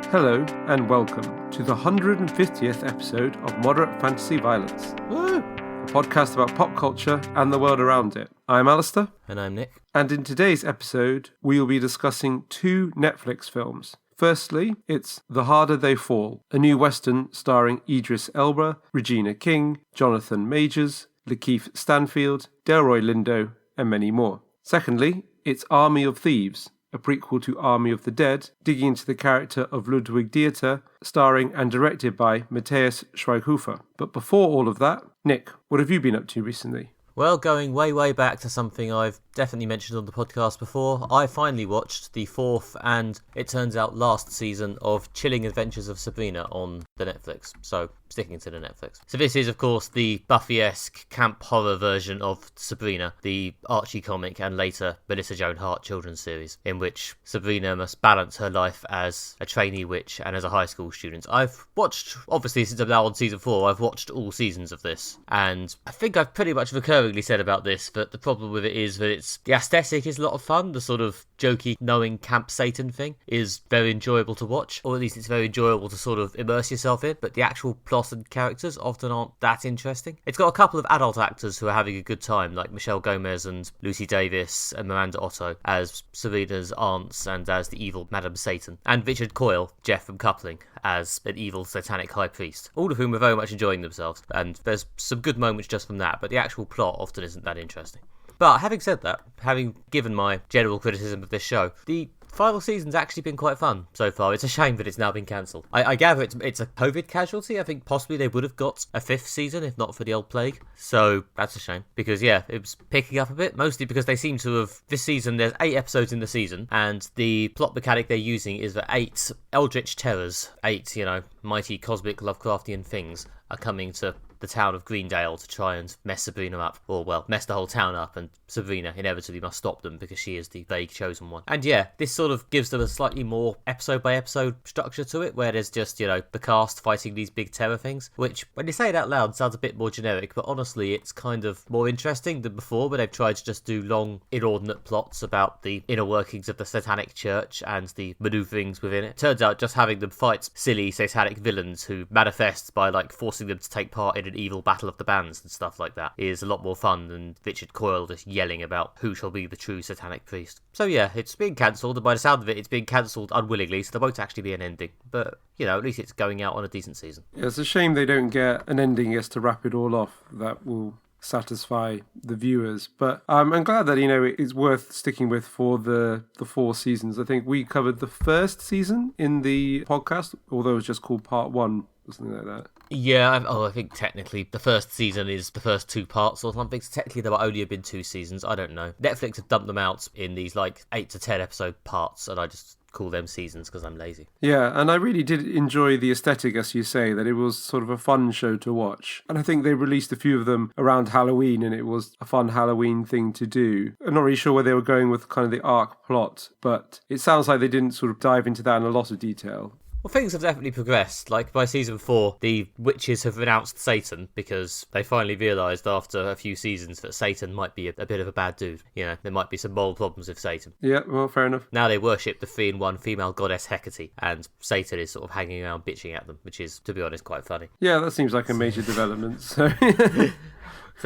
Hello and welcome to the 150th episode of Moderate Fantasy Violence, a podcast about pop culture and the world around it. I'm Alistair. And I'm Nick. And in today's episode, we will be discussing two Netflix films. Firstly, it's The Harder They Fall, a new western starring Idris Elba, Regina King, Jonathan Majors, Lakeith Stanfield, Delroy Lindo, and many more. Secondly, it's Army of Thieves, a prequel to Army of the Dead, digging into the character of Ludwig Dieter, starring and directed by Matthias Schweighofer. But before all of that, Nick, what have you been up to recently? Well, going way back to something I've definitely mentioned on the podcast before, I finally watched the fourth and, it turns out, last season of Chilling Adventures of Sabrina on the Netflix. So, sticking to the Netflix. So this is, of course, the Buffy-esque camp horror version of Sabrina, the Archie comic and later Melissa Joan Hart children's series, in which Sabrina must balance her life as a trainee witch and as a high school student. I've watched, obviously since I'm now on season 4, I've watched all seasons of this, and I think I've pretty much recurringly said about this that the problem with it is that the aesthetic is a lot of fun. The sort of jokey, knowing camp Satan thing is very enjoyable to watch, or at least it's very enjoyable to sort of immerse yourself in, but the actual plot and characters often aren't that interesting. It's got a couple of adult actors who are having a good time, like Michelle Gomez and Lucy Davis and Miranda Otto as Serena's aunts and as the evil Madam Satan, and Richard Coyle, Jeff from Coupling, as an evil satanic high priest, all of whom are very much enjoying themselves, and there's some good moments just from that, but the actual plot often isn't that interesting. But having said that, having given my general criticism of this show, the final season's actually been quite fun so far. It's a shame that it's now been cancelled. I gather it's a COVID casualty. I think possibly they would have got a fifth season if not for the old plague. So that's a shame. Because yeah, it was picking up a bit, mostly because they seem to have, this season, there's 8 episodes in the season, and the plot mechanic they're using is that 8 eldritch terrors, 8, mighty cosmic Lovecraftian things are coming to the town of Greendale to try and mess Sabrina up, or well, mess the whole town up, and Sabrina inevitably must stop them because she is the vague chosen one. And yeah, this sort of gives them a slightly more episode by episode structure to it, where there's just, the cast fighting these big terror things, which, when you say it out loud, sounds a bit more generic, but honestly, it's kind of more interesting than before, where they've tried to just do long, inordinate plots about the inner workings of the satanic church and the maneuverings within it. Turns out just having them fight silly satanic villains who manifest by, forcing them to take part in an evil battle of the bands and stuff like that is a lot more fun than Richard Coyle just yelling about who shall be the true satanic priest. So yeah, it's being cancelled, and by the sound of it, it's being cancelled unwillingly, so there won't actually be an ending. But, at least it's going out on a decent season. Yeah, it's a shame they don't get an ending, to wrap it all off. That will satisfy the viewers. But I'm glad that, it's worth sticking with for the 4 seasons. I think we covered the first season in the podcast, although it was just called Part 1 or something like that. Yeah, I think technically the first season is the first 2 parts or something. So technically there might only have been 2 seasons, I don't know. Netflix have dumped them out in these 8 to 10 episode parts, and I just call them seasons because I'm lazy. Yeah, and I really did enjoy the aesthetic, as you say, that it was sort of a fun show to watch. And I think they released a few of them around Halloween, and it was a fun Halloween thing to do. I'm not really sure where they were going with kind of the arc plot, but it sounds like they didn't sort of dive into that in a lot of detail. Well, things have definitely progressed. By season 4, the witches have renounced Satan because they finally realised after a few seasons that Satan might be a bit of a bad dude. There might be some moral problems with Satan. Yeah, well, fair enough. Now they worship the 3-in-1 female goddess Hecate, and Satan is sort of hanging around bitching at them, which is, to be honest, quite funny. Yeah, that seems like a major development. So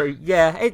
yeah,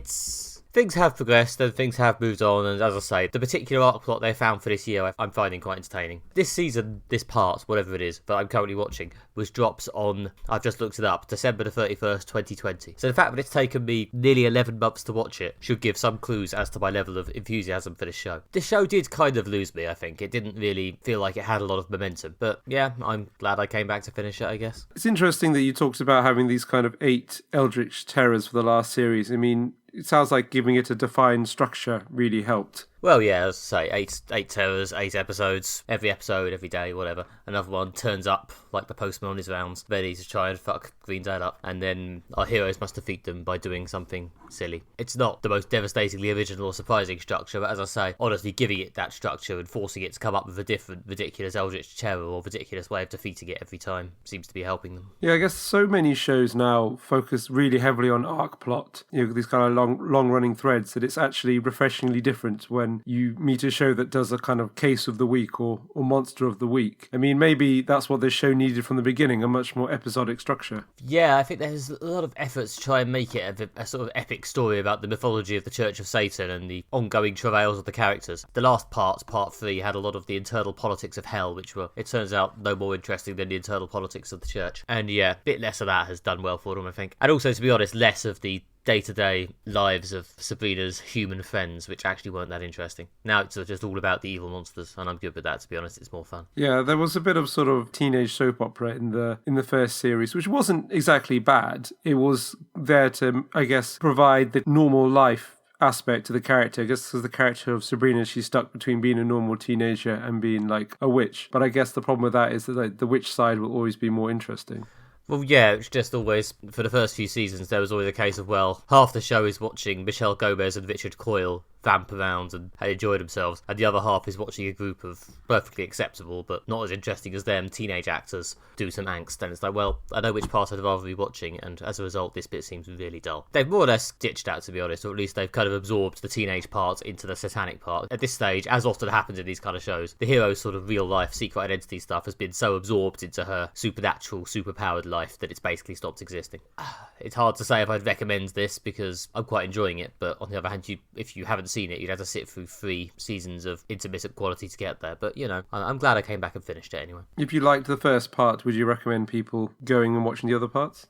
things have progressed and things have moved on, and as I say, the particular arc plot they found for this year I'm finding quite entertaining. This season, this part, whatever it is that I'm currently watching, was dropped on, I've just looked it up, December the 31st, 2020. So the fact that it's taken me nearly 11 months to watch it should give some clues as to my level of enthusiasm for this show. This show did kind of lose me, I think. It didn't really feel like it had a lot of momentum, but yeah, I'm glad I came back to finish it, I guess. It's interesting that you talked about having these kind of 8 eldritch terrors for the last series. I mean, it sounds like giving it a defined structure really helped. Well, yeah, as I say, 8 terrors, 8 episodes, every episode, every day, whatever. Another one turns up, like the postman on his rounds, ready to try and fuck Greendale up, and then our heroes must defeat them by doing something silly. It's not the most devastatingly original or surprising structure, but as I say, honestly, giving it that structure and forcing it to come up with a different ridiculous eldritch terror or ridiculous way of defeating it every time seems to be helping them. Yeah, I guess so many shows now focus really heavily on arc plot, these kind of long-running threads, that it's actually refreshingly different when when you meet a show that does a kind of case of the week or monster of the week. I mean, maybe that's what this show needed from the beginning, a much more episodic structure. Yeah, I think there's a lot of efforts to try and make it a sort of epic story about the mythology of the Church of Satan and the ongoing travails of the characters. The last part 3, had a lot of the internal politics of hell, which were, it turns out, no more interesting than the internal politics of the church. And yeah, a bit less of that has done well for them, I think. And also, to be honest, less of the day-to-day lives of Sabrina's human friends, which actually weren't that interesting. Now it's just all about the evil monsters, and I'm good with that, to be honest. It's more fun. Yeah, there was a bit of sort of teenage soap opera in the first series, which wasn't exactly bad. It was there to, I guess, provide the normal life aspect to the character. I guess because the character of Sabrina, she's stuck between being a normal teenager and being like a witch. But I guess the problem with that is that like, the witch side will always be more interesting. Well, yeah, it's just always, for the first few seasons, there was always a case of, well, half the show is watching Michelle Gomez and Richard Coyle vamp around and enjoy themselves, and the other half is watching a group of perfectly acceptable, but not as interesting as them, teenage actors do some angst, and it's like, well, I know which part I'd rather be watching, and as a result, this bit seems really dull. They've more or less ditched that, to be honest, or at least they've kind of absorbed the teenage part into the satanic part. At this stage, as often happens in these kind of shows, the hero's sort of real-life secret identity stuff has been so absorbed into her supernatural, superpowered life that it's basically stopped existing. It's hard to say if I'd recommend this, because I'm quite enjoying it, but on the other hand, if you haven't seen it, you'd have to sit through 3 seasons of intermittent quality to get there. But, you know, I'm glad I came back and finished it anyway. If you liked the first part, would you recommend people going and watching the other parts?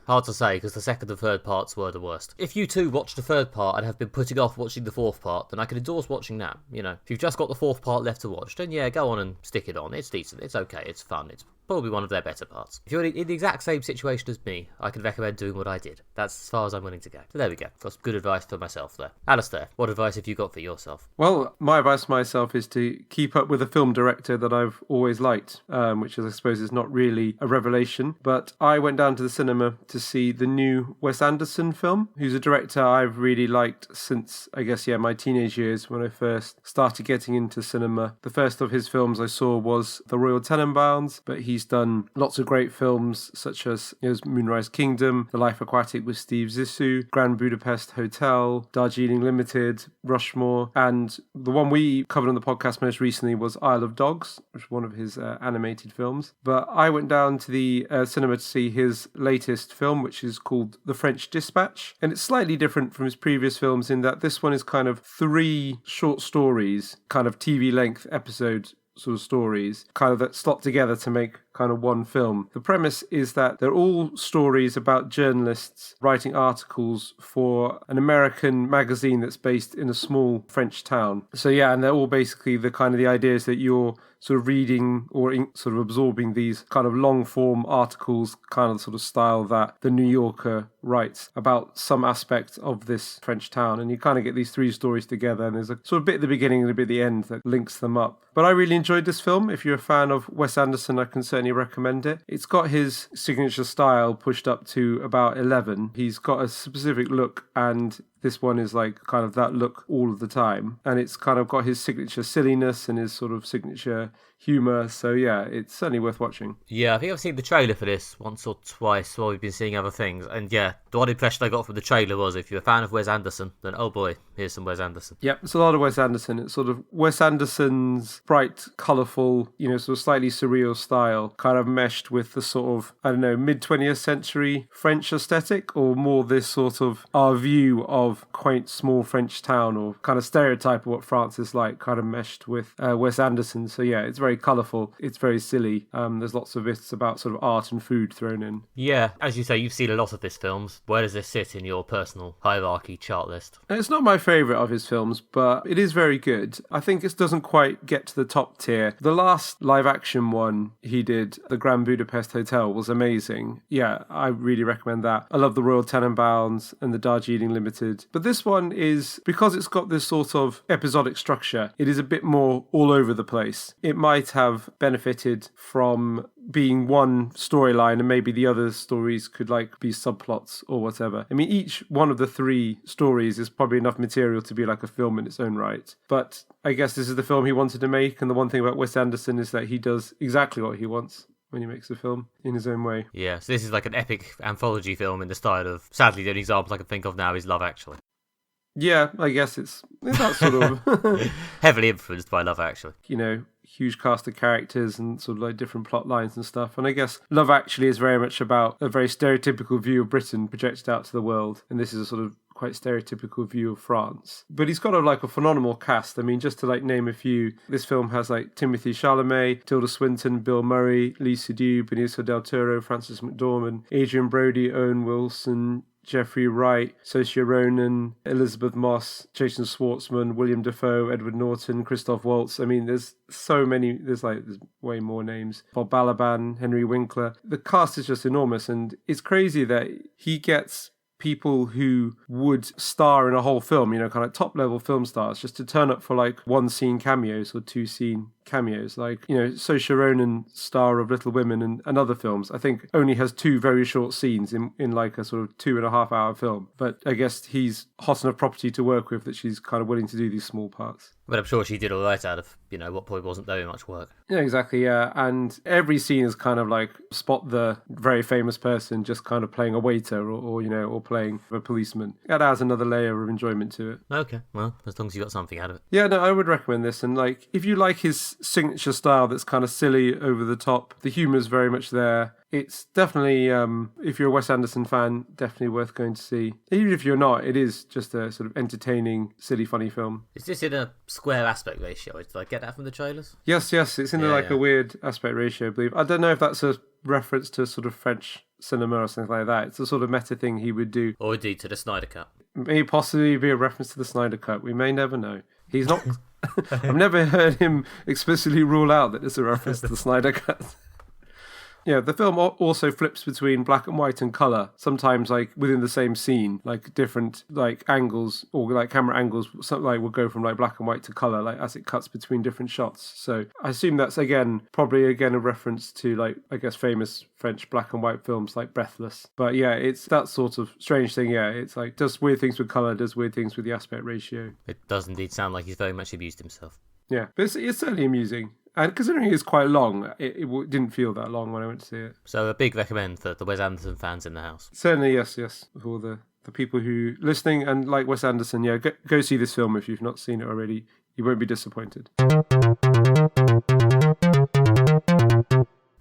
Hard to say, because the second and third parts were the worst. If you too watched the third part and have been putting off watching the fourth part, then I can endorse watching that. You know, if you've just got the fourth part left to watch, then yeah, go on and stick it on. It's decent, it's okay, it's fun, it's probably one of their better parts. If you're in the exact same situation as me, I can recommend doing what I did. That's as far as I'm willing to go. So there we go. Got some good advice for myself there. Alistair, what advice have you got for yourself? Well, my advice for myself is to keep up with a film director that I've always liked, which is, I suppose, is not really a revelation. But I went down to the cinema to see the new Wes Anderson film, who's a director I've really liked since, I guess, my teenage years when I first started getting into cinema. The first of his films I saw was The Royal Tenenbaums, but he's done lots of great films such as Moonrise Kingdom, The Life Aquatic with Steve Zissou, Grand Budapest Hotel, Darjeeling Limited, Rushmore, and the one we covered on the podcast most recently was Isle of Dogs, which was one of his animated films. But I went down to the cinema to see his latest film, which is called The French Dispatch, and it's slightly different from his previous films in that this one is kind of 3 short stories, kind of TV length episode sort of stories, kind of that slot together to make kind of one film. The premise is that they're all stories about journalists writing articles for an American magazine that's based in a small French town. So yeah, and they're all basically the kind of the ideas that you're sort of reading or sort of absorbing these kind of long form articles, kind of sort of style that the New Yorker writes about some aspect of this French town. And you kind of get these 3 stories together, and there's a sort of bit at the beginning and a bit at the end that links them up. But I really enjoyed this film. If you're a fan of Wes Anderson, I can certainly recommend it. It's got his signature style pushed up to about 11. He's got a specific look, and this one is like kind of that look all of the time. And it's kind of got his signature silliness and his sort of signature humour. So yeah, it's certainly worth watching. Yeah, I think I've seen the trailer for this once or twice while we've been seeing other things. And yeah, the one impression I got from the trailer was if you're a fan of Wes Anderson, then oh boy, here's some Wes Anderson. Yep, it's a lot of Wes Anderson. It's sort of Wes Anderson's bright, colourful, sort of slightly surreal style, kind of meshed with the sort of, I don't know, mid-20th century French aesthetic, or more this sort of our view of quaint small French town, or kind of stereotype of what France is like, kind of meshed with Wes Anderson. So yeah, it's very colourful, it's very silly. There's lots of bits about sort of art and food thrown in. Yeah, as you say, you've seen a lot of his films. Where does this sit in your personal hierarchy chart list? It's not my favourite of his films, but it is very good. I think it doesn't quite get to the top tier. The last live action one he did, the Grand Budapest Hotel, was amazing. Yeah, I really recommend that. I love the Royal Tenenbaums and the Darjeeling Limited. But this one is, because it's got this sort of episodic structure, it is a bit more all over the place. It might have benefited from being one storyline, and maybe the other stories could like be subplots or whatever. I mean, each one of the 3 stories is probably enough material to be like a film in its own right. But I guess this is the film he wanted to make, and the one thing about Wes Anderson is that he does exactly what he wants when he makes a film in his own way. Yeah, so this is like an epic anthology film in the style of, sadly, the only example I can think of now is Love Actually. Yeah, I guess it's that sort of, Heavily influenced by Love Actually. huge cast of characters and sort of like different plot lines and stuff. And I guess Love Actually is very much about a very stereotypical view of Britain projected out to the world. And this is a sort of quite stereotypical view of France. But he's got a phenomenal cast. I mean, just to name a few, this film has Timothy Chalamet, Tilda Swinton, Bill Murray, Lee Seydoux, Benicio del Toro, Frances McDormand, Adrian Brody, Owen Wilson, Jeffrey Wright, Saoirse Ronan, Elizabeth Moss, Jason Schwartzman, William Dafoe, Edward Norton, Christoph Waltz. I mean, there's so many, there's way more names. Bob Balaban, Henry Winkler. The cast is just enormous, and it's crazy that he gets people who would star in a whole film, kind of top level film stars, just to turn up for one scene cameos or two scene cameos. Saoirse Ronan, star of Little Women and other films, I think only has two very short scenes in a sort of 2.5 hour film. But I guess he's hot enough property to work with that she's kind of willing to do these small parts. But I'm sure she did all right out of, what probably wasn't very much work. Yeah, exactly, yeah. And every scene is kind of spot the very famous person just kind of playing a waiter or playing a policeman. That adds another layer of enjoyment to it. Okay, well, as long as you got something out of it. Yeah, no, I would recommend this. And if you like his signature style that's kind of silly, over the top, the humour's very much there. It's definitely, if you're a Wes Anderson fan, definitely worth going to see. Even if you're not, it is just a sort of entertaining, silly, funny film. Is this in a square aspect ratio? Did I get that from the trailers? Yes, it's in a weird aspect ratio, I believe. I don't know if that's a reference to sort of French cinema or something like that. It's a sort of meta thing he would do. Or indeed to the Snyder Cut. May possibly be a reference to the Snyder Cut. We may never know. He's not... I've never heard him explicitly rule out that it's a reference to the Snyder Cut. Yeah, the film also flips between black and white and colour, sometimes within the same scene, different angles or camera angles, something will go from black and white to colour, as it cuts between different shots. So I assume that's probably a reference to I guess famous French black and white films like Breathless. But yeah, it's that sort of strange thing. Yeah, it's does weird things with colour, does weird things with the aspect ratio. It does indeed sound like he's very much abused himself. Yeah, but it's certainly amusing. And considering it's quite long, it didn't feel that long when I went to see it. So a big recommend for the Wes Anderson fans in the house. Certainly, yes. For the people who listening and like Wes Anderson, yeah, go see this film if you've not seen it already. You won't be disappointed.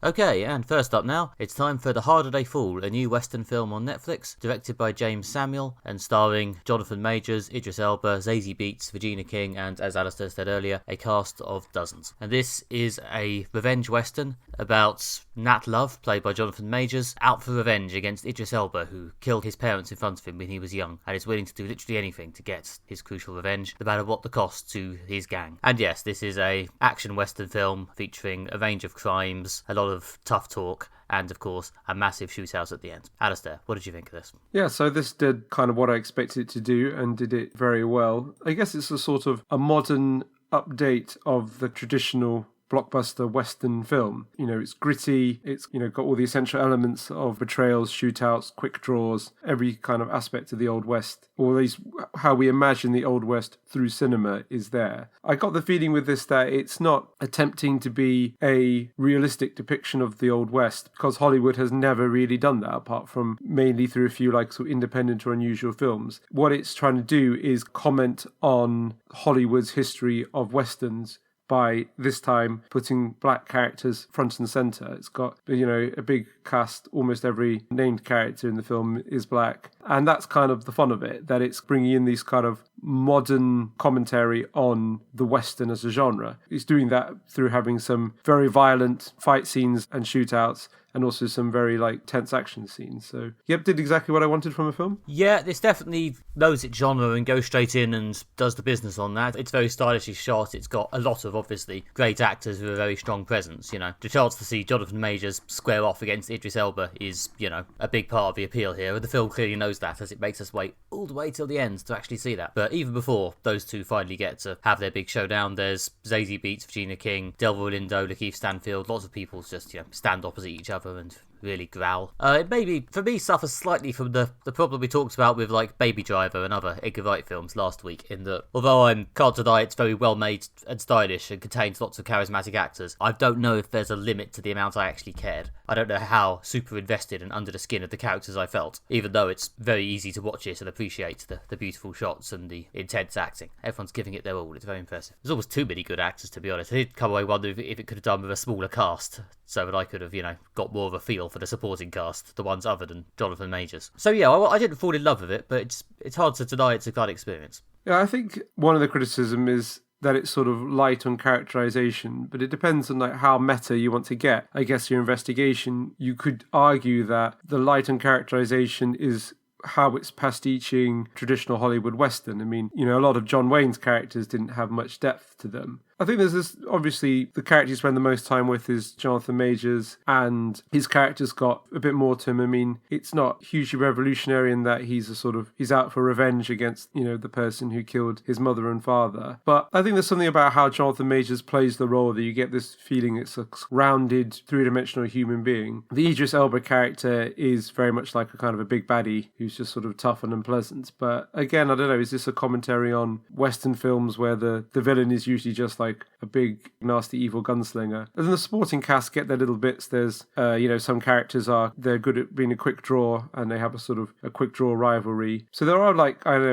Okay, and first up now, it's time for The Harder They Fall, a new Western film on Netflix, directed by James Samuel, and starring Jonathan Majors, Idris Elba, Zazie Beetz, Regina King, and, as Alistair said earlier, a cast of dozens. And this is a revenge Western about Nat Love, played by Jonathan Majors, out for revenge against Idris Elba, who killed his parents in front of him when he was young, and is willing to do literally anything to get his crucial revenge, no matter what the cost to his gang. And yes, this is a action Western film featuring a range of crimes, a lot of tough talk, and of course a massive shootout at the end. Alistair, what did you think of this? Yeah, so this did kind of what I expected it to do and did it very well. I guess it's a sort of a modern update of the traditional blockbuster Western film. It's gritty, it's got all the essential elements of betrayals, shootouts, quick draws, every kind of aspect of the Old West. All these, how we imagine the Old West through cinema is there. I got the feeling with this that it's not attempting to be a realistic depiction of the Old West, because Hollywood has never really done that, apart from mainly through a few sort of independent or unusual films. What it's trying to do is comment on Hollywood's history of Westerns by this time putting black characters front and centre. It's got, a big cast. Almost every named character in the film is black. And that's kind of the fun of it, that it's bringing in these kind of modern commentary on the Western as a genre. It's doing that through having some very violent fight scenes and shootouts, and also some very tense action scenes. So, yep, did exactly what I wanted from a film. Yeah, this definitely knows its genre and goes straight in and does the business on that. It's very stylishly shot. It's got a lot of, obviously, great actors with a very strong presence. The chance to see Jonathan Majors square off against Idris Elba is, a big part of the appeal here. And the film clearly knows that, as it makes us wait all the way till the end to actually see that. But even before those two finally get to have their big showdown, there's Zazie Beetz, Regina King, Delroy Lindo, Lakeith Stanfield, lots of people just, stand opposite each other and really growl. It maybe, for me, suffers slightly from the problem we talked about with like Baby Driver and other Edgar Wright films last week, in that although I can't deny it's very well made and stylish and contains lots of charismatic actors, I don't know if there's a limit to the amount I actually cared. I don't know how super invested and under the skin of the characters I felt, even though it's very easy to watch it and appreciate the beautiful shots and the intense acting. Everyone's giving it their all. It's very impressive. There's almost too many good actors, to be honest. I did come away wondering if it could have done with a smaller cast, so that I could have, got more of a feel for the supporting cast, the ones other than Jonathan Majors. So yeah, I didn't fall in love with it, but it's hard to deny it's a good experience. Yeah, I think one of the criticism is that it's sort of light on characterization, but it depends on like how meta you want to get. I guess your investigation, you could argue that the light on characterization is how it's pastiching traditional Hollywood Western. I mean, a lot of John Wayne's characters didn't have much depth to them. I think there's this, obviously, the character you spend the most time with is Jonathan Majors, and his character's got a bit more to him. I mean, it's not hugely revolutionary in that he's he's out for revenge against, the person who killed his mother and father. But I think there's something about how Jonathan Majors plays the role that you get this feeling it's a rounded, three-dimensional human being. The Idris Elba character is very much like a kind of a big baddie who's just sort of tough and unpleasant. But again, I don't know, is this a commentary on Western films where the villain is usually just like a big, nasty, evil gunslinger? And then the supporting cast get their little bits. There's, some characters they're good at being a quick draw, and they have a sort of a quick draw rivalry. So there are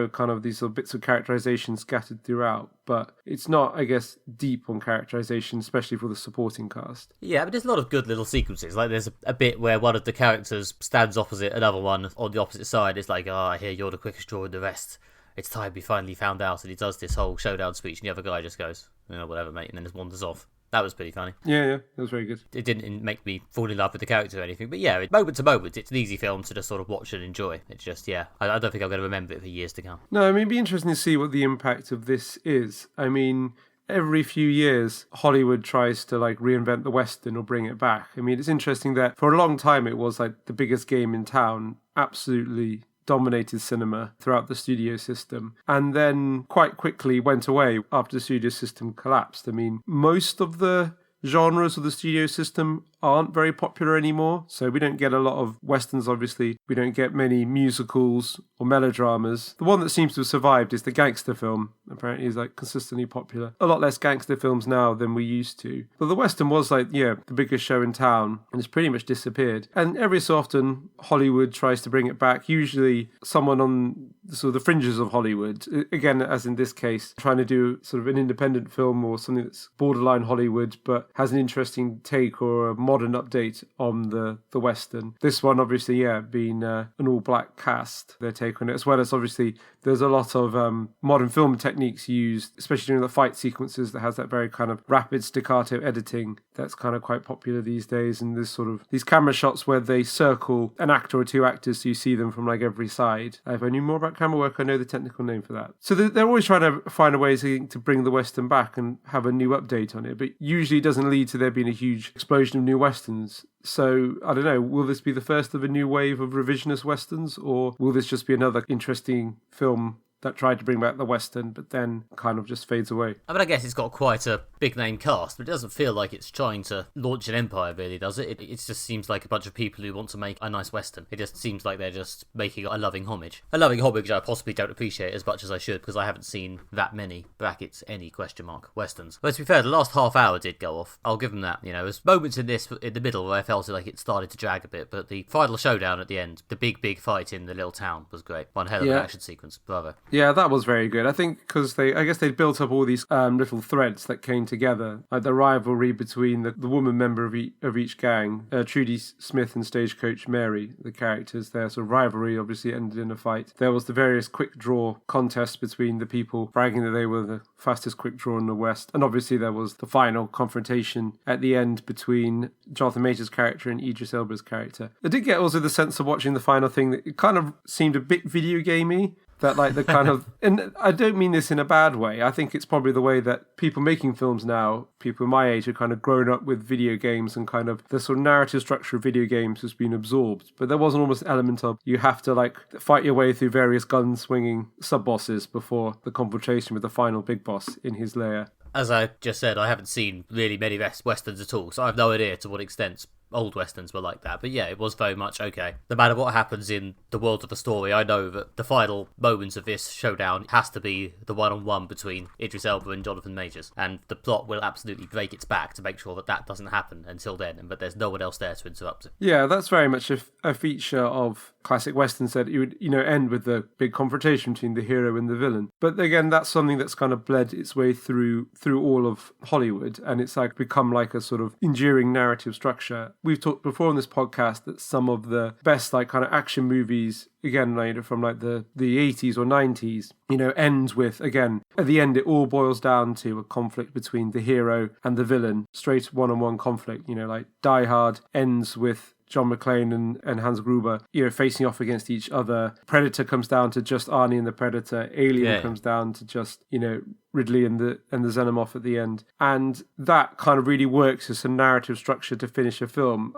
kind of these little bits of characterization scattered throughout, but it's not, I guess, deep on characterization, especially for the supporting cast. Yeah, but there's a lot of good little sequences. Like there's a bit where one of the characters stands opposite another one on the opposite side. It's like, I hear you're the quickest draw in the rest. It's time we finally found out. And he does this whole showdown speech, and the other guy just goes, whatever, mate, and then just wanders off. That was pretty funny. Yeah, that was very good. It didn't make me fall in love with the character or anything, but yeah, moment to moment, it's an easy film to just sort of watch and enjoy. It's just, I don't think I'm going to remember it for years to come. No, I mean, it'd be interesting to see what the impact of this is. I mean, every few years, Hollywood tries to reinvent the Western or bring it back. I mean, it's interesting that for a long time it was the biggest game in town, absolutely dominated cinema throughout the studio system, and then quite quickly went away after the studio system collapsed. I mean, most of the genres of the studio system aren't very popular anymore, so we don't get a lot of westerns, obviously. We don't get many musicals or melodramas. The one that seems to have survived is the gangster film. Apparently is consistently popular. A lot less gangster films now than we used to. But the western was the biggest show in town, and it's pretty much disappeared. And every so often Hollywood tries to bring it back, usually someone on the fringes of Hollywood, again, as in this case, trying to do sort of an independent film or something that's borderline Hollywood but has an interesting take or a modern update on the western. This one, obviously, being an all-black cast, their take on it, as well as obviously there's a lot of modern film techniques used, especially during the fight sequences, that has that very kind of rapid staccato editing that's kind of quite popular these days, and there's sort of these camera shots where they circle an actor or two actors so you see them from every side. If I knew more about camera work, I know the technical name for that. So they're always trying to find a way to bring the western back and have a new update on it, but usually it doesn't lead to there being a huge explosion of new westerns. So, I don't know, will this be the first of a new wave of revisionist westerns, or will this just be another interesting film that tried to bring back the western but then kind of just fades away? I mean, I guess it's got quite a big name cast, but it doesn't feel like it's trying to launch an empire, really, does it? It just seems like a bunch of people who want to make a nice western. It just seems like they're just making a loving homage. A loving homage I possibly don't appreciate as much as I should, because I haven't seen that many, brackets, any question mark, westerns. But to be fair, the last half hour did go off. I'll give them that. There's moments in the middle where I felt like it started to drag a bit, but the final showdown at the end, the big fight in the little town, was great. One hell of an action sequence. Bravo. Yeah, that was very good. I think because I guess they built up all these little threads that came together, like the rivalry between the woman member of each gang, Trudy Smith and Stagecoach Mary, the characters. Their sort of rivalry obviously ended in a fight. There was the various quick draw contests between the people bragging that they were the fastest quick draw in the West, and obviously there was the final confrontation at the end between Jonathan Majors' character and Idris Elba's character. I did get also the sense of watching the final thing that it kind of seemed a bit video gamey. That the kind of, and I don't mean this in a bad way, I think it's probably the way that people making films now, people my age, are kind of grown up with video games, and kind of the sort of narrative structure of video games has been absorbed. But there was an almost element of, you have to fight your way through various gun-swinging sub-bosses before the confrontation with the final big boss in his lair. As I just said, I haven't seen really many westerns at all, so I have no idea to what extent old westerns were like that. But yeah, it was very much, okay, no matter what happens in the world of the story, I know that the final moments of this showdown has to be the one-on-one between Idris Elba and Jonathan Majors, and the plot will absolutely break its back to make sure that that doesn't happen until then, but there's no one else there to interrupt it. Yeah, that's very much a feature of classic westerns, that it would, end with the big confrontation between the hero and the villain. But again, that's something that's kind of bled its way through all of Hollywood, and it's like become like a sort of enduring narrative structure. We've talked before on this podcast that some of the best like kind of action movies, again, like from like the 80s or 90s, ends with, again, at the end it all boils down to a conflict between the hero and the villain, straight one-on-one conflict. Like Die Hard ends with John McClane and Hans Gruber, facing off against each other. Predator comes down to just Arnie and the Predator. Alien comes down to just, Ridley and the Xenomorph at the end. And that kind of really works as a narrative structure to finish a film.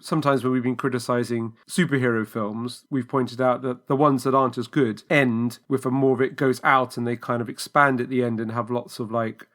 Sometimes when we've been criticizing superhero films, we've pointed out that the ones that aren't as good end with a more of it goes out and they kind of expand at the end and have lots of like,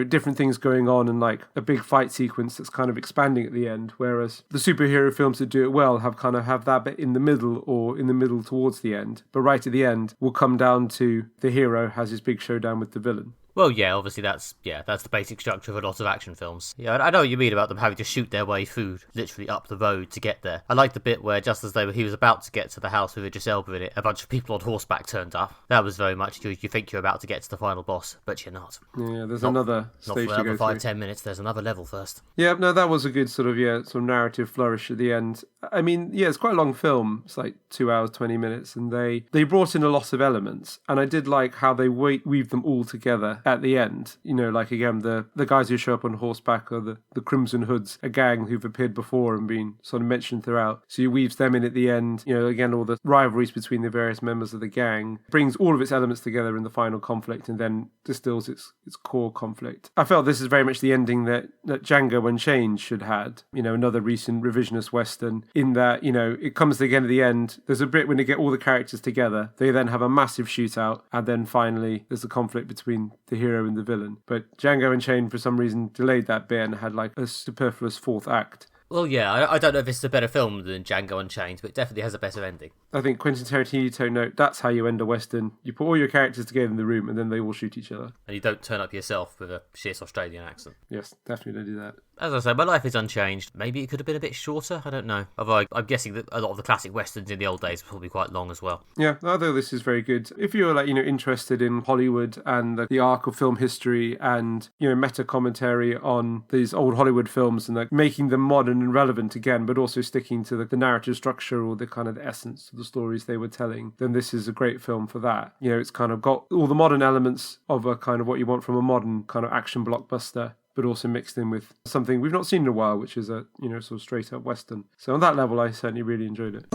different things going on and like a big fight sequence that's kind of expanding at the end. Whereas the superhero films that do it well have that bit in the middle or in the middle towards the end. But right at the end will come down to the hero has his big showdown with the villain. Well, yeah, obviously that's the basic structure of a lot of action films. Yeah, I know what you mean about them having to shoot their way through literally up the road to get there. I like the bit where just as he was about to get to the house with Idris Elba in it, a bunch of people on horseback turned up. That was very much you think you're about to get to the final boss, but you're not. Yeah, there's another stage to go through. Not for another 5-10 minutes, there's another level first. Yeah, no, that was a good sort of narrative flourish at the end. I mean, yeah, it's quite a long film. It's like 2 hours, 20 minutes, and they brought in a lot of elements, and I did like how they weaved them all together at the end. Like again, the guys who show up on horseback are the Crimson Hoods, a gang who've appeared before and been sort of mentioned throughout. So he weaves them in at the end. Again, all the rivalries between the various members of the gang, brings all of its elements together in the final conflict and then distills its core conflict. I felt this is very much the ending that Django Unchained should had. Another recent revisionist Western, in that, it comes again at the end. There's a bit when they get all the characters together. They then have a massive shootout, and then finally there's a conflict between the hero and the villain. But Django Unchained, for some reason, delayed that bit and had like a superfluous fourth act. Well, yeah, I don't know if this is a better film than Django Unchained, but it definitely has a better ending. I think Quentin Tarantino, that's how you end a Western. You put all your characters together in the room and then they all shoot each other. And you don't turn up yourself with a shit Australian accent. Yes, definitely don't do that. As I say, my life is unchanged. Maybe it could have been a bit shorter, I don't know. Although I'm guessing that a lot of the classic Westerns in the old days were probably quite long as well. Yeah, although this is very good. If you're interested in Hollywood and the arc of film history and, meta commentary on these old Hollywood films and like making them modern and relevant again, but also sticking to the narrative structure or the kind of essence of the stories they were telling, then this is a great film for that. It's kind of got all the modern elements of a kind of what you want from a modern kind of action blockbuster, but also mixed in with something we've not seen in a while, which is a, sort of straight up Western. So on that level, I certainly really enjoyed it.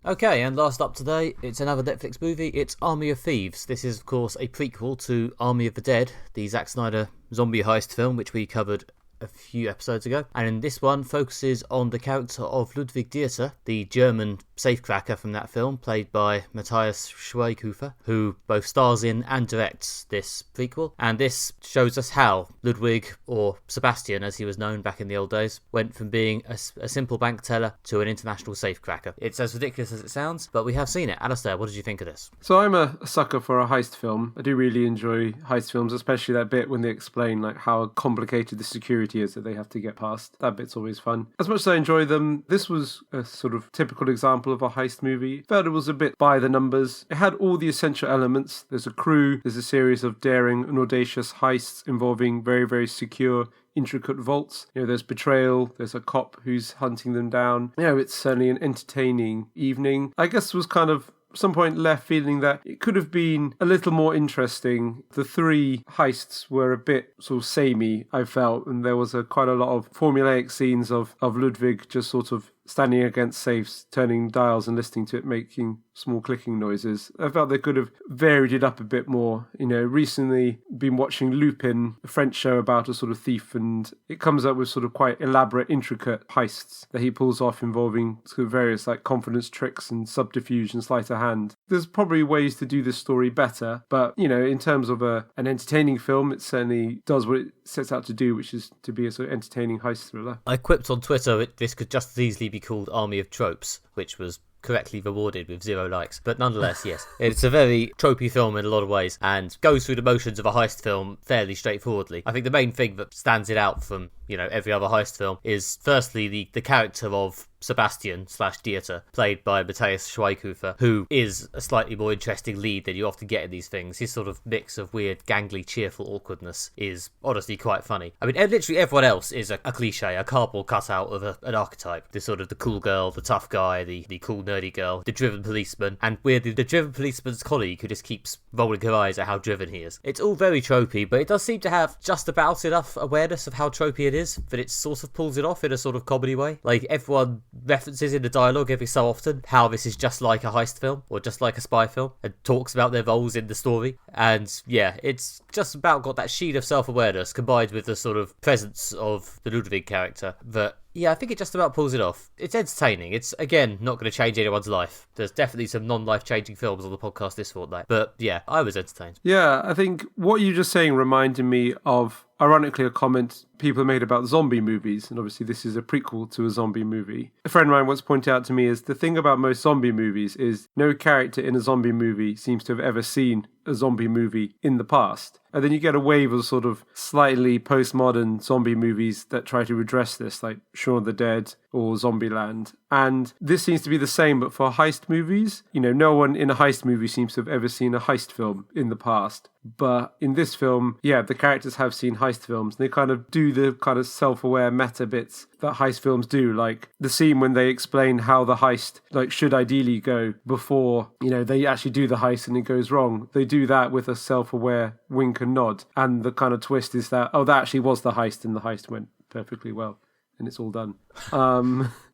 Okay, and last up today, it's another Netflix movie. It's Army of Thieves. This is, of course, a prequel to Army of the Dead, the Zack Snyder zombie heist film, which we covered a few episodes ago. And in this one, focuses on the character of Ludwig Dieter, the German safecracker from that film, played by Matthias Schweighöfer, who both stars in and directs this prequel. And this shows us how Ludwig, or Sebastian as he was known back in the old days, went from being a simple bank teller to an international safecracker. It's as ridiculous as it sounds, but we have seen it. Alistair, what did you think of this? So I'm a sucker for a heist film. I do really enjoy heist films, especially that bit when they explain like how complicated the security is that they have to get past. That bit's always fun. As much as I enjoy them, this was a sort of typical example of a heist movie. Felt it was a bit by the numbers. It had all the essential elements. There's a crew, there's a series of daring and audacious heists involving very, very secure, intricate vaults. There's betrayal, there's a cop who's hunting them down. It's certainly an entertaining evening. I guess was kind of some point left feeling that it could have been a little more interesting. The three heists were a bit sort of samey, I felt, and there was quite a lot of formulaic scenes of Ludwig just sort of standing against safes, turning dials and listening to it making small clicking noises. I felt they could have varied it up a bit more. Recently been watching Lupin, a French show about a sort of thief, and it comes up with sort of quite elaborate, intricate heists that he pulls off involving sort of various like confidence tricks and subterfuge and sleight of hand. There's probably ways to do this story better, but in terms of an entertaining film, it certainly does what it sets out to do, which is to be a sort of entertaining heist thriller. I quipped on Twitter this could just as easily be called Army of Tropes, which was correctly rewarded with 0 likes. But nonetheless, yes, it's a very tropey film in a lot of ways and goes through the motions of a heist film fairly straightforwardly. I think the main thing that stands it out from, every other heist film is firstly the character of Sebastian/Dieter, played by Matthias Schweighöfer, who is a slightly more interesting lead than you often get in these things. His sort of mix of weird, gangly, cheerful awkwardness is honestly quite funny. I mean, literally everyone else is a cliche, a cardboard cutout of an archetype. The sort of the cool girl, the tough guy, the cool nerdy girl, the driven policeman, and weirdly the driven policeman's colleague who just keeps rolling her eyes at how driven he is. It's all very tropey, but it does seem to have just about enough awareness of how tropey it is that it sort of pulls it off in a sort of comedy way. Like, everyone references in the dialogue every so often how this is just like a heist film or just like a spy film, and talks about their roles in the story. And yeah, it's just about got that sheen of self-awareness combined with the sort of presence of the Ludwig character that, yeah, I think it just about pulls it off. It's entertaining. It's, again, not going to change anyone's life. There's definitely some non-life-changing films on the podcast this fortnight. But yeah, I was entertained. Yeah, I think what you're just saying reminded me of, ironically, a comment people made about zombie movies. And obviously this is a prequel to a zombie movie. A friend of mine once pointed out to me is the thing about most zombie movies is no character in a zombie movie seems to have ever seen a zombie movie in the past. And then you get a wave of sort of slightly postmodern zombie movies that try to address this, like Shaun of the Dead or Zombieland. And this seems to be the same, but for heist movies. No one in a heist movie seems to have ever seen a heist film in the past. But in this film, yeah, the characters have seen heist films. They kind of do the kind of self-aware meta bits that heist films do, like the scene when they explain how the heist should ideally go before they actually do the heist and it goes wrong. They do that with a self-aware wink and nod, and the kind of twist is that that actually was the heist and the heist went perfectly well and it's all done.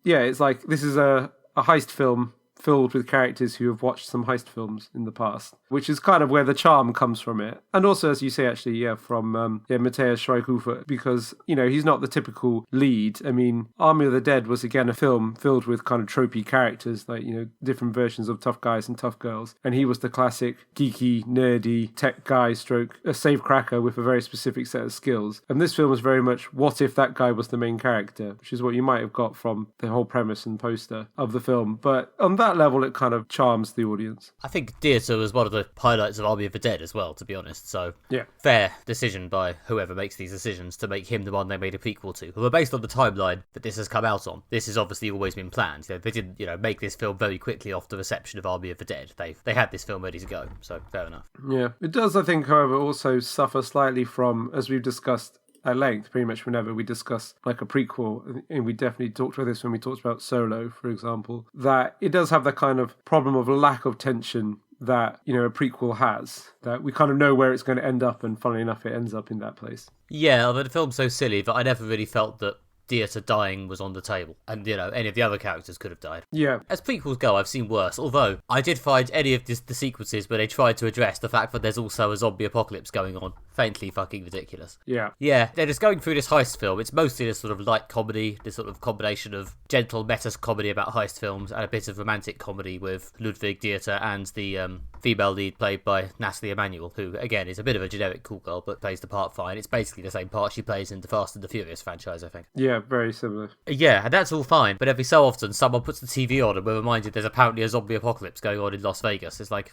Yeah, it's like this is a heist film filled with characters who have watched some heist films in the past, which is kind of where the charm comes from it. And also, as you say, actually, from Matthias Schweighöfer, because, he's not the typical lead. I mean, Army of the Dead was, again, a film filled with kind of tropey characters, like, different versions of tough guys and tough girls. And he was the classic geeky, nerdy tech guy stroke, a safecracker with a very specific set of skills. And this film was very much, what if that guy was the main character, which is what you might have got from the whole premise and poster of the film. But on that level, it kind of charms the audience. I think Dieter was one of the highlights of Army of the Dead as well, to be honest. So, yeah, fair decision by whoever makes these decisions to make him the one they made a prequel to. But based on the timeline that this has come out on, this has obviously always been planned. They didn't, make this film very quickly off the reception of Army of the Dead. They had this film ready to go, so fair enough. Yeah, it does, I think, however, also suffer slightly from, as we've discussed at length, pretty much whenever we discuss like a prequel, and we definitely talked about this when we talked about Solo, for example, that it does have that kind of problem of lack of tension that, a prequel has, that we kind of know where it's going to end up, and funnily enough, it ends up in that place. Yeah, but the film's so silly that I never really felt that Dieter dying was on the table, and any of the other characters could have died. Yeah. As prequels go, I've seen worse, although I did find any of the sequences where they tried to address the fact that there's also a zombie apocalypse going on faintly fucking ridiculous. Yeah. Yeah, they're just going through this heist film. It's mostly this sort of light comedy, this sort of combination of gentle meta comedy about heist films and a bit of romantic comedy with Ludwig Dieter and the female lead played by Natalie Emmanuel, who, again, is a bit of a generic cool girl, but plays the part fine. It's basically the same part she plays in the Fast and the Furious franchise, I think. Yeah, very similar. Yeah, and that's all fine, but every so often someone puts the TV on and we're reminded there's apparently a zombie apocalypse going on in Las Vegas. It's like,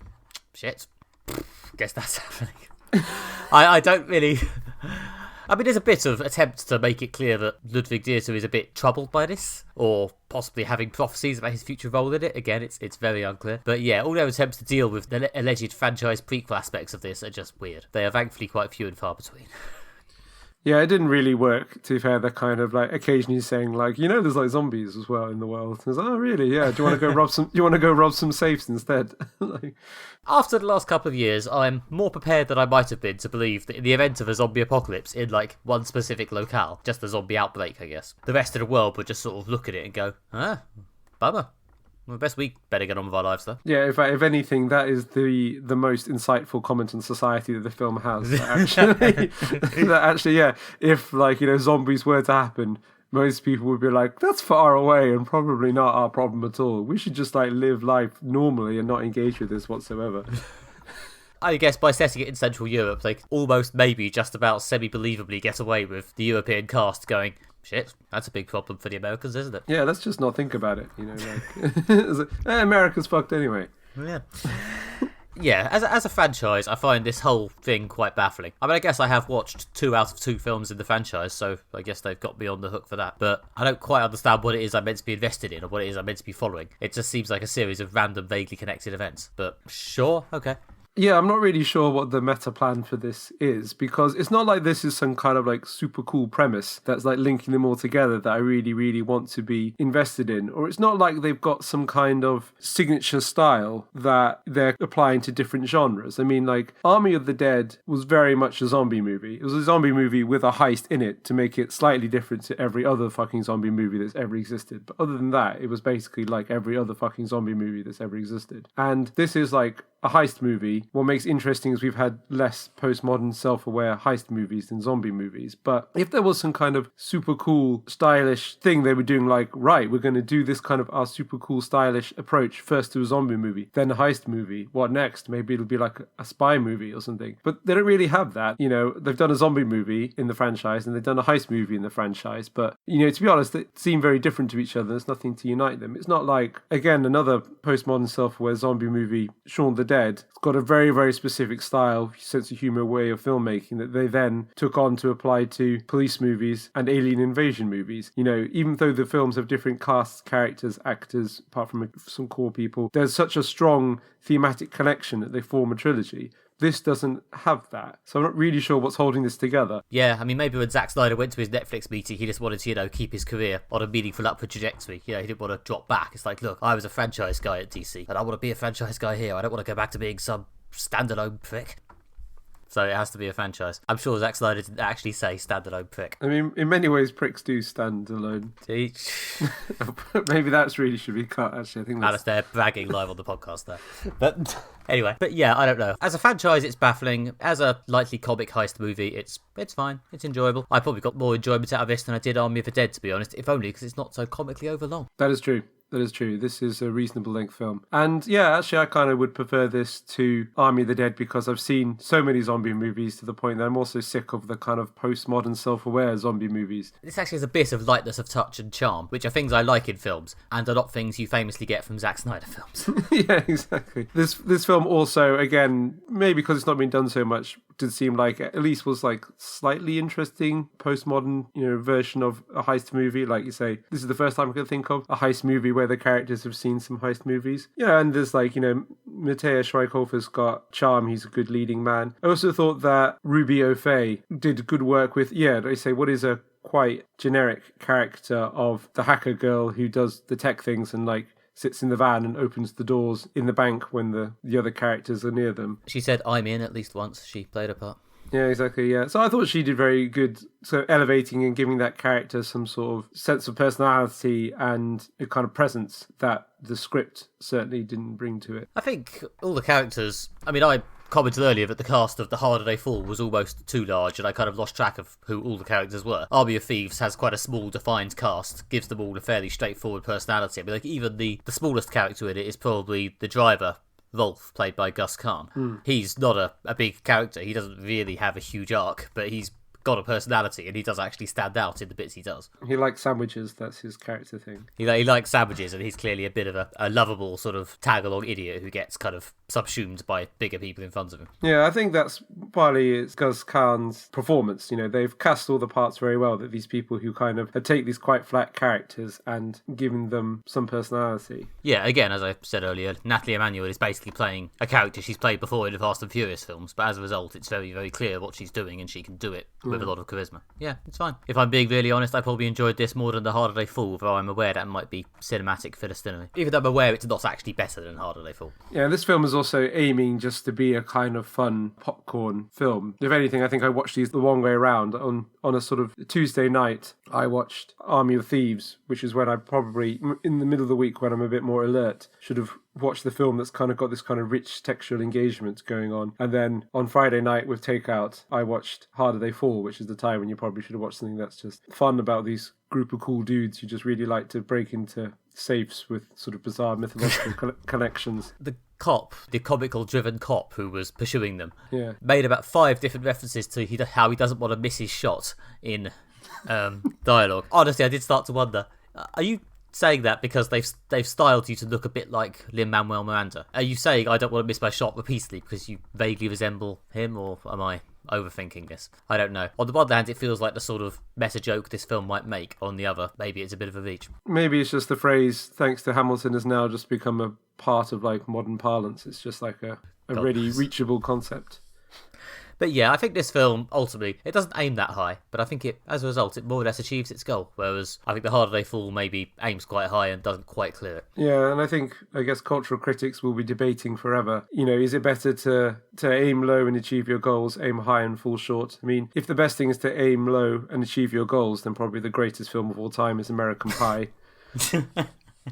shit, guess that's happening. I don't really... I mean, there's a bit of attempt to make it clear that Ludwig Dieter is a bit troubled by this, or possibly having prophecies about his future role in it. Again, it's very unclear. But yeah, all their attempts to deal with the alleged franchise prequel aspects of this are just weird. They are thankfully quite few and far between. Yeah, it didn't really work, to be fair. They're kind of like occasionally saying like, there's like zombies as well in the world. It's like, oh really? Yeah. Do you want to go rob some? You want to go rob some safes instead? Like, After the last couple of years, I'm more prepared than I might have been to believe that in the event of a zombie apocalypse in like one specific locale, just a zombie outbreak, I guess, the rest of the world would just sort of look at it and go, bummer. Well, best we better get on with our lives, though. Yeah, if anything, that is the most insightful comment on society that the film has. That actually, yeah, if like zombies were to happen, most people would be like, that's far away and probably not our problem at all. We should just like live life normally and not engage with this whatsoever. I guess by setting it in Central Europe, they could almost maybe just about semi-believably get away with the European cast going, shit, that's a big problem for the Americans, isn't it? Yeah, let's just not think about it. Like, America's fucked anyway. Yeah. Yeah, as a franchise, I find this whole thing quite baffling. I mean, I guess I have watched 2 out of 2 films in the franchise, so I guess they've got me on the hook for that. But I don't quite understand what it is I'm meant to be invested in or what it is I'm meant to be following. It just seems like a series of random, vaguely connected events. But sure, okay. Yeah, I'm not really sure what the meta plan for this is, because it's not like this is some kind of like super cool premise that's like linking them all together that I really, really want to be invested in. Or it's not like they've got some kind of signature style that they're applying to different genres. I mean, like Army of the Dead was very much a zombie movie. It was a zombie movie with a heist in it to make it slightly different to every other fucking zombie movie that's ever existed. But other than that, it was basically like every other fucking zombie movie that's ever existed. And this is like a heist movie. What makes it interesting is we've had less postmodern self-aware heist movies than zombie movies. But if there was some kind of super cool stylish thing they were doing, like, right, we're going to do this kind of our super cool stylish approach first to a zombie movie, then a heist movie, what next? Maybe it'll be like a spy movie or something. But they don't really have that. They've done a zombie movie in the franchise and they've done a heist movie in the franchise. But, to be honest, they seem very different to each other. There's nothing to unite them. It's not like, again, another postmodern self-aware zombie movie, Shaun of the Dead. It's got a very, very specific style, sense of humor, way of filmmaking that they then took on to apply to police movies and alien invasion movies. Even though the films have different casts, characters, actors, apart from some core people, there's such a strong thematic connection that they form a trilogy. This doesn't have that. So I'm not really sure what's holding this together. Yeah, I mean, maybe when Zack Snyder went to his Netflix meeting, he just wanted to, keep his career on a meaningful upward trajectory. He didn't want to drop back. It's like, look, I was a franchise guy at DC, and I want to be a franchise guy here. I don't want to go back to being some standalone prick. So it has to be a franchise. I'm sure Zack Snyder didn't actually say standalone prick. I mean, in many ways, pricks do stand alone. Maybe that's really should be cut, actually. I think that's... Alistair bragging live on the podcast there. But anyway, yeah, I don't know. As a franchise, it's baffling. As a lightly comic heist movie, it's fine. It's enjoyable. I probably got more enjoyment out of this than I did Army of the Dead, to be honest, if only because it's not so comically overlong. That is true. That is true. This is a reasonable length film. And yeah, actually, I kind of would prefer this to Army of the Dead because I've seen so many zombie movies to the point that I'm also sick of the kind of postmodern self-aware zombie movies. This actually has a bit of lightness of touch and charm, which are things I like in films, and are not things you famously get from Zack Snyder films. Yeah, exactly. This film also, again, maybe because it's not been done so much, did seem like at least was like slightly interesting postmodern version of a heist movie. Like you say, this is the first time I can think of a heist movie where the characters have seen some heist movies. And there's like Matthias Schweighöfer's got charm. He's a good leading man. I also thought that Ruby O'Fay did good work with they say what is a quite generic character of the hacker girl who does the tech things and like sits in the van and opens the doors in the bank when the other characters are near them. She said, I'm in at least once. She played her part. Yeah, exactly, yeah. So I thought she did very good, so elevating and giving that character some sort of sense of personality and a kind of presence that the script certainly didn't bring to it. I think all the characters, I commented earlier that the cast of The Harder They Fall was almost too large, and I kind of lost track of who all the characters were. Army of Thieves has quite a small, defined cast, gives them all a fairly straightforward personality. Even the smallest character in it is probably the driver, Rolf, played by Gus Kahn. He's not a big character. He doesn't really have a huge arc, but he's got a personality, and he does actually stand out in the bits he does. He likes sandwiches, that's his character thing. He likes sandwiches, and he's clearly a bit of a lovable sort of tag-along idiot who gets kind of subsumed by bigger people in front of him. Yeah, I think that's partly it's Gus Kahn's performance. They've cast all the parts very well, that these people who kind of take these quite flat characters and given them some personality. Yeah, again, as I said earlier, Natalie Emmanuel is basically playing a character she's played before in the Fast and Furious films, but as a result, it's very, very clear what she's doing, and she can do it with a lot of charisma. Yeah, it's fine. If I'm being really honest, I probably enjoyed this more than The Harder They Fall, though I'm aware that might be cinematic philistine. Even though I'm aware it's not actually better than Harder They Fall. Yeah, this film is also aiming just to be a kind of fun popcorn film. If anything, I think I watched these the wrong way around. On a sort of Tuesday night, I watched Army of Thieves, which is when I probably, in the middle of the week when I'm a bit more alert, should have watched the film that's kind of got this kind of rich textual engagement going on. And then on Friday night with Takeout, I watched Harder They Fall, which is the time when you probably should have watched something that's just fun about these group of cool dudes who just really like to break into safes with sort of bizarre mythological connections. The cop, the comical-driven cop who was pursuing them, Yeah. made about 5 different references to how he doesn't want to miss his shot in dialogue. Honestly, I did start to wonder, are you saying that because they've styled you to look a bit like Lin-Manuel Miranda? Are you saying I don't want to miss my shot repeatedly because you vaguely resemble him, or am I overthinking this? I don't know. On the one hand, it feels like the sort of meta joke this film might make. On the other, maybe it's a bit of a reach. Maybe it's just the phrase, thanks to Hamilton, has now just become a part of like modern parlance. It's just like a really reachable concept. But yeah, I think this film, ultimately, it doesn't aim that high, but I think as a result, it more or less achieves its goal, whereas I think The Harder They Fall maybe aims quite high and doesn't quite clear it. Yeah, and I guess cultural critics will be debating forever. You know, is it better to aim low and achieve your goals, aim high and fall short? I mean, if the best thing is to aim low and achieve your goals, then probably the greatest film of all time is American Pie.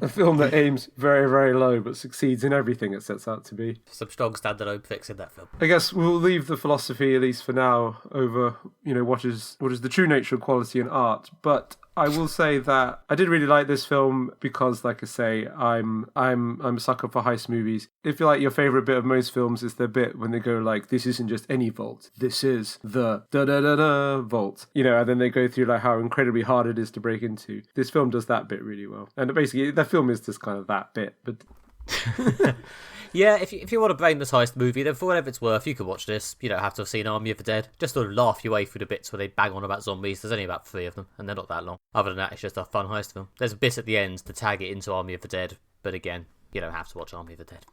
A film that aims very, very low but succeeds in everything it sets out to be. Some strong standalone pricks in that film. I guess we'll leave the philosophy, at least for now, over, you know, what is the true nature of quality in art. But I will say that I did really like this film because, like I say, I'm a sucker for heist movies. If you like, your favourite bit of most films is the bit when they go like, this isn't just any vault, this is the da-da-da-da vault. You know, and then they go through like how incredibly hard it is to break into. This film does that bit really well. And basically, the film is just kind of that bit. But yeah, if you want a brainless heist movie, then for whatever it's worth, you can watch this. You don't have to have seen Army of the Dead. Just sort of laugh your way through the bits where they bang on about zombies. There's only about 3 of them, and they're not that long. Other than that, it's just a fun heist film. There's a bit at the end to tag it into Army of the Dead, but again, you don't have to watch Army of the Dead.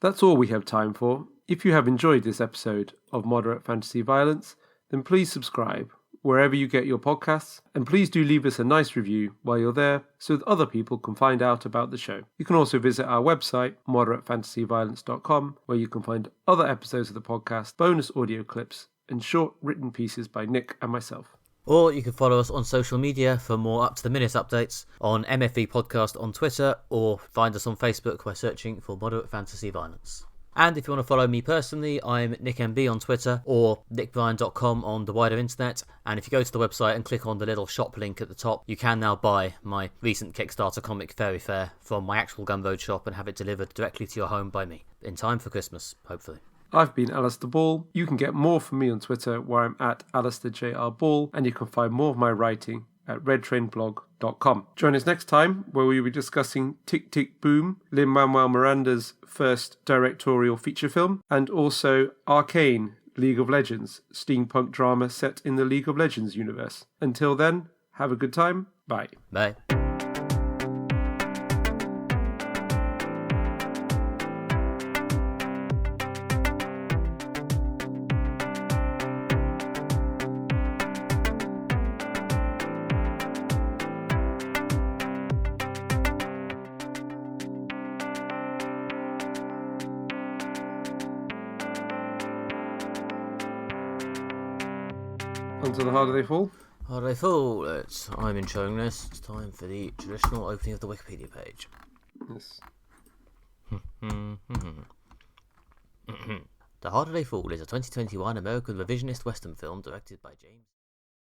That's all we have time for. If you have enjoyed this episode of Moderate Fantasy Violence, then please subscribe wherever you get your podcasts, and please do leave us a nice review while you're there so that other people can find out about the show. You can also visit our website, moderatefantasyviolence.com, where you can find other episodes of the podcast, bonus audio clips, and short written pieces by Nick and myself. Or you can follow us on social media for more up-to-the-minute updates on MFV Podcast on Twitter, or find us on Facebook by searching for Moderate Fantasy Violence. And if you want to follow me personally, I'm NickMB on Twitter or nickbryan.com on the wider internet. And if you go to the website and click on the little shop link at the top, you can now buy my recent Kickstarter comic Fairy Fair from my actual Gumroad shop and have it delivered directly to your home by me, in time for Christmas, hopefully. I've been Alistair Ball. You can get more from me on Twitter, where I'm at AlistairJRBall, and you can find more of my writing at redtrainblog.com. Join us next time, where we will be discussing Tick Tick Boom, Lin-Manuel Miranda's first directorial feature film, and also Arcane, League of Legends, steampunk drama set in the League of Legends universe. Until then, have a good time. Bye. Bye. Onto The Harder They Fall. Harder They Fall. I'm enjoying this. It's time for the traditional opening of the Wikipedia page. Yes. The Harder They Fall is a 2021 American revisionist Western film directed by James...